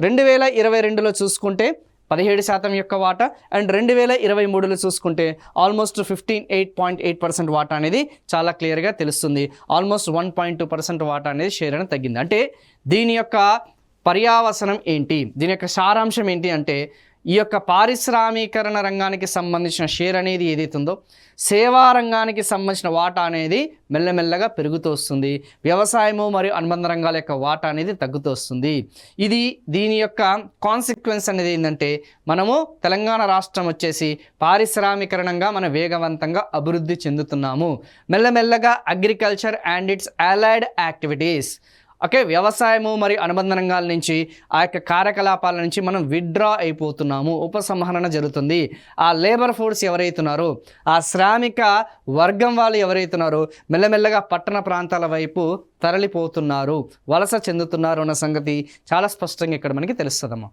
2022లో చూసుకుంటే 17% యొక్క వాటా అండ్ 2023లో చూసుకుంటే ఆల్మోస్ట్ 58.8% వాటా అనేది చాలా క్లియర్గా తెలుస్తుంది. ఆల్మోస్ట్ 1.2% వాటా అనేది షేర్ అనేది తగ్గింది. అంటే దీని యొక్క పర్యావసనం ఏంటి, దీని యొక్క సారాంశం ఏంటి అంటే ఈ యొక్క పారిశ్రామీకరణ రంగానికి సంబంధించిన షేర్ అనేది ఏదైతే ఉందో సేవా రంగానికి సంబంధించిన వాటా అనేది మెల్లమెల్లగా పెరుగుతూ వస్తుంది. వ్యవసాయము మరియు అనుబంధ రంగాల యొక్క వాటా అనేది తగ్గుతూ వస్తుంది. దీని యొక్క కాన్సిక్వెన్స్ అనేది ఏంటంటే మనము తెలంగాణ రాష్ట్రం వచ్చేసి పారిశ్రామికరణంగా మనం వేగవంతంగా అభివృద్ధి చెందుతున్నాము. మెల్లమెల్లగా agriculture and it's allied activities, okay, వ్యవసాయము మరియు అనుబంధ రంగాల నుంచి ఆ యొక్క కార్యకలాపాల నుంచి మనం విత్డ్రా అయిపోతున్నాము, ఉపసంహరణ జరుగుతుంది. ఆ లేబర్ ఫోర్స్ ఎవరైతున్నారో, ఆ శ్రామిక వర్గం వాళ్ళు ఎవరైతున్నారో మెల్లమెల్లగా పట్టణ ప్రాంతాల వైపు తరలిపోతున్నారు, వలస చెందుతున్నారు అన్న సంగతి చాలా స్పష్టంగా ఇక్కడ మనకి తెలుస్తుందమ్మా.